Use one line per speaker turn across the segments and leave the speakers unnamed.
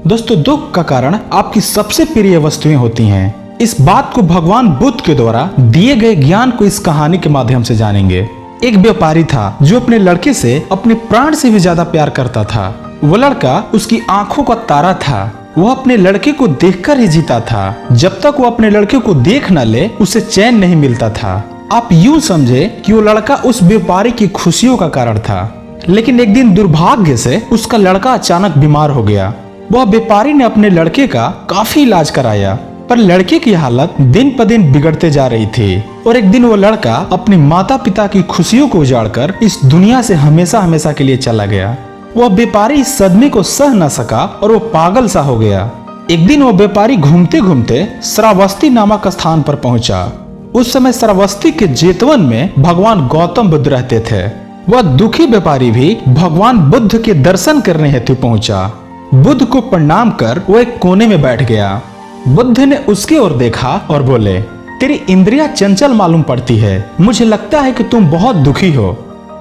दोस्तों, दुख का कारण आपकी सबसे प्रिय वस्तुएं होती हैं। इस बात को भगवान बुद्ध के द्वारा दिए गए ज्ञान को इस कहानी के माध्यम से जानेंगे। एक व्यापारी था जो अपने लड़के से अपने प्राण से भी ज्यादा प्यार करता था। वो लड़का उसकी आंखों का तारा था। वह अपने लड़के को देखकर ही जीता था। जब तक वो अपने लड़के को देख न ले उसे चैन नहीं मिलता था। आप यूं समझे कि वो लड़का उस व्यापारी की खुशियों का कारण था। लेकिन एक दिन दुर्भाग्य से उसका लड़का अचानक बीमार हो गया। वह व्यापारी ने अपने लड़के का काफी इलाज कराया, पर लड़के की हालत दिन पर दिन बिगड़ते जा रही थी। और एक दिन वो लड़का अपने माता पिता की खुशियों को उजाड़कर इस दुनिया से हमेशा हमेशा के लिए चला गया। वह व्यापारी इस सदमे को सह न सका और वो पागल सा हो गया। एक दिन वो व्यापारी घूमते घूमते श्रावस्ती नामक स्थान पर पहुंचा। उस समय श्रावस्ती के जेतवन में भगवान गौतम बुद्ध रहते थे। वह दुखी व्यापारी भी भगवान बुद्ध के दर्शन करने हेतु पहुंचा। बुद्ध को प्रणाम कर वो एक कोने में बैठ गया। बुद्ध ने उसकी ओर देखा और बोले, तेरी इंद्रियां चंचल मालूम पड़ती है। मुझे लगता है कि तुम बहुत दुखी हो।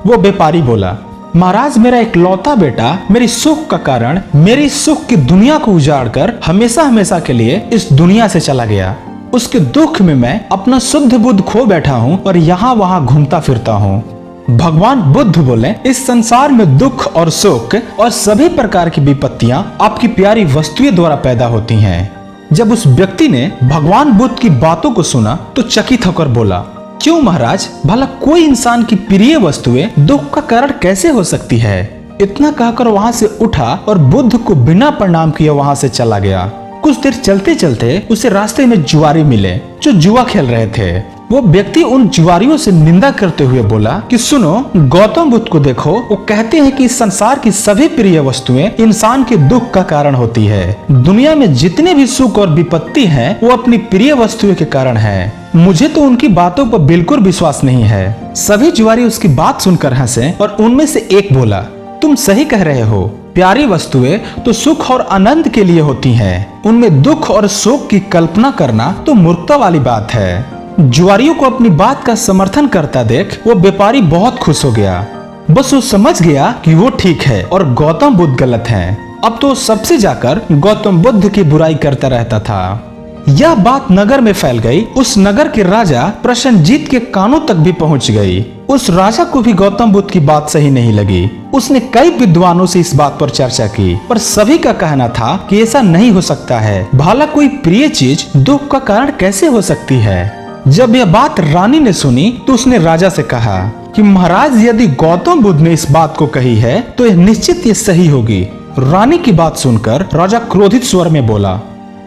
वो व्यापारी बोला, महाराज, मेरा इकलौता बेटा मेरी सुख का कारण मेरी सुख की दुनिया को उजाड़कर हमेशा हमेशा के लिए इस दुनिया से चला गया। उसके दुख में मैं अपना शुद्ध बुद्ध खो बैठा हूँ और यहाँ वहाँ घूमता फिरता हूँ। भगवान बुद्ध बोले, इस संसार में दुख और सुख और सभी प्रकार की विपत्तियां आपकी प्यारी वस्तुएं द्वारा पैदा होती हैं। जब उस व्यक्ति ने भगवान बुद्ध की बातों को सुना तो चकित होकर बोला, क्यों महाराज, भला कोई इंसान की प्रिय वस्तुएं दुख का कारण कैसे हो सकती है? इतना कहकर वहां से उठा और बुद्ध को बिना प्रणाम किए वहां से चला गया। कुछ देर चलते चलते उसे रास्ते में जुआरी मिले जो जुआ खेल रहे थे। वो व्यक्ति उन जुआरियों से निंदा करते हुए बोला कि सुनो, गौतम बुद्ध को देखो, वो कहते हैं कि इस संसार की सभी प्रिय वस्तुएं इंसान के दुख का कारण होती है। दुनिया में जितने भी सुख और विपत्ति हैं, वो अपनी प्रिय वस्तुओं के कारण है। मुझे तो उनकी बातों पर बिल्कुल विश्वास नहीं है। सभी जुआरी उसकी बात सुनकर हंसे और उनमें से एक बोला, तुम सही कह रहे हो। प्यारी वस्तुएं तो सुख और आनंद के लिए होती हैं। उनमें दुख और शोक की कल्पना करना तो मूर्खता वाली बात है। जुआरियों को अपनी बात का समर्थन करता देख वो व्यापारी बहुत खुश हो गया। बस वो समझ गया कि वो ठीक है और गौतम बुद्ध गलत हैं। अब तो सबसे जाकर गौतम बुद्ध की बुराई करता रहता था। यह बात नगर में फैल गई। उस नगर के राजा प्रसन्नजीत के कानों तक भी पहुंच गई। उस राजा को भी गौतम बुद्ध की बात सही नहीं लगी। उसने कई विद्वानों से इस बात पर चर्चा की, पर सभी का कहना था कि ऐसा नहीं हो सकता है। भला कोई प्रिय चीज दुख का कारण कैसे हो सकती है? जब यह बात रानी ने सुनी तो उसने राजा से कहा कि महाराज, यदि गौतम बुद्ध ने इस बात को कही है तो यह निश्चित ये सही होगी। रानी की बात सुनकर राजा क्रोधित स्वर में बोला,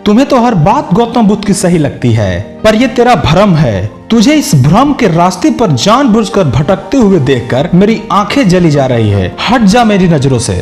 तुम्हें तो हर बात गौतम बुद्ध की सही लगती है, पर यह तेरा भ्रम है। तुझे इस भ्रम के रास्ते पर जानबूझकर भटकते हुए देखकर मेरी आंखें जली जा रही है। हट जा मेरी नजरों से।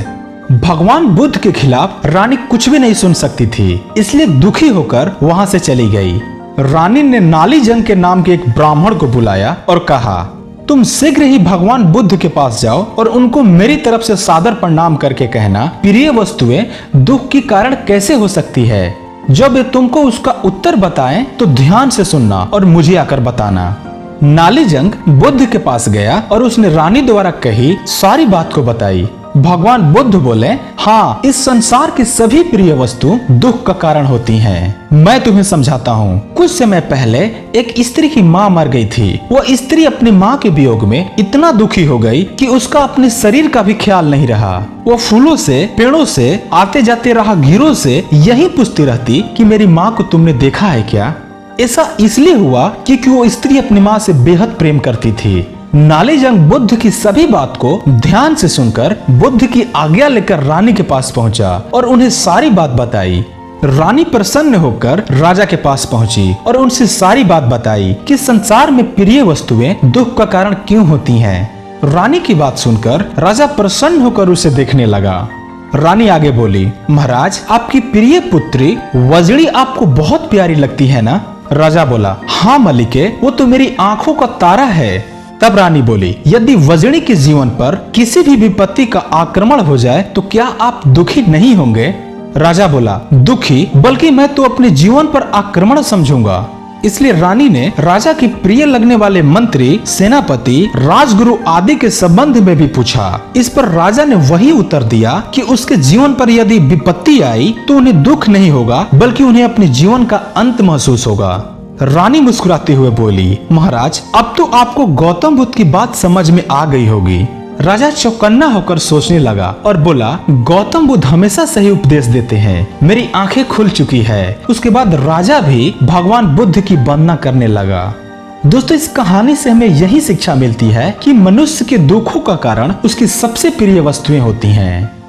भगवान बुद्ध के खिलाफ रानी कुछ भी नहीं सुन सकती थी, इसलिए दुखी होकर वहां से चली गई। रानी ने नालीजंग के नाम के एक ब्राह्मण को बुलाया और कहा, तुम शीघ्र ही भगवान बुद्ध के पास जाओ और उनको मेरी तरफ से सादर प्रणाम करके कहना, प्रिय वस्तुएं दुख की कारण कैसे हो सकती है। जब वे तुमको उसका उत्तर बताएं तो ध्यान से सुनना और मुझे आकर बताना। नालीजंग बुद्ध के पास गया और उसने रानी द्वारा कही सारी बात को बताई। भगवान बुद्ध बोले, हाँ, इस संसार की सभी प्रिय वस्तु दुख का कारण होती हैं। मैं तुम्हें समझाता हूँ। कुछ समय पहले एक स्त्री की माँ मर गई थी। वो स्त्री अपनी माँ के वियोग में इतना दुखी हो गई कि उसका अपने शरीर का भी ख्याल नहीं रहा। वो फूलों से, पेड़ों से, आते जाते राहगीरों से यही पूछती रहती कि मेरी माँ को तुमने देखा है क्या? ऐसा इसलिए हुआ क्योंकि वो स्त्री अपनी माँ से बेहद प्रेम करती थी। नालीजंग बुद्ध की सभी बात को ध्यान से सुनकर बुद्ध की आज्ञा लेकर रानी के पास पहुंचा और उन्हें सारी बात बताई। रानी प्रसन्न होकर राजा के पास पहुंची और उनसे सारी बात बताई कि संसार में प्रिय वस्तुएं दुख का कारण क्यों होती हैं। रानी की बात सुनकर राजा प्रसन्न होकर उसे देखने लगा। रानी आगे बोली, महाराज, आपकी प्रिय पुत्री वजड़ी आपको बहुत प्यारी लगती है ना? राजा बोला, हाँ मलिके, वो तो मेरी आंखों का तारा है। तब रानी बोली, यदि वजड़ी के जीवन पर किसी भी विपत्ति का आक्रमण हो जाए तो क्या आप दुखी नहीं होंगे? राजा बोला, दुखी? बल्कि मैं तो अपने जीवन पर आक्रमण समझूंगा। इसलिए रानी ने राजा की प्रिय लगने वाले मंत्री, सेनापति, राजगुरु आदि के संबंध में भी पूछा। इस पर राजा ने वही उत्तर दिया कि उसके जीवन पर यदि विपत्ति आई तो उन्हें दुख नहीं होगा, बल्कि उन्हें अपने जीवन का अंत महसूस होगा। रानी मुस्कुराते हुए बोली, महाराज, अब तो आपको गौतम बुद्ध की बात समझ में आ गई होगी। राजा चौकन्ना होकर सोचने लगा और बोला, गौतम बुद्ध हमेशा सही उपदेश देते हैं, मेरी आंखें खुल चुकी है। उसके बाद राजा भी भगवान बुद्ध की वंदना करने लगा। दोस्तों, इस कहानी से हमें यही शिक्षा मिलती है कि मनुष्य के दुखों का कारण उसकी सबसे प्रिय वस्तुएं होती हैं।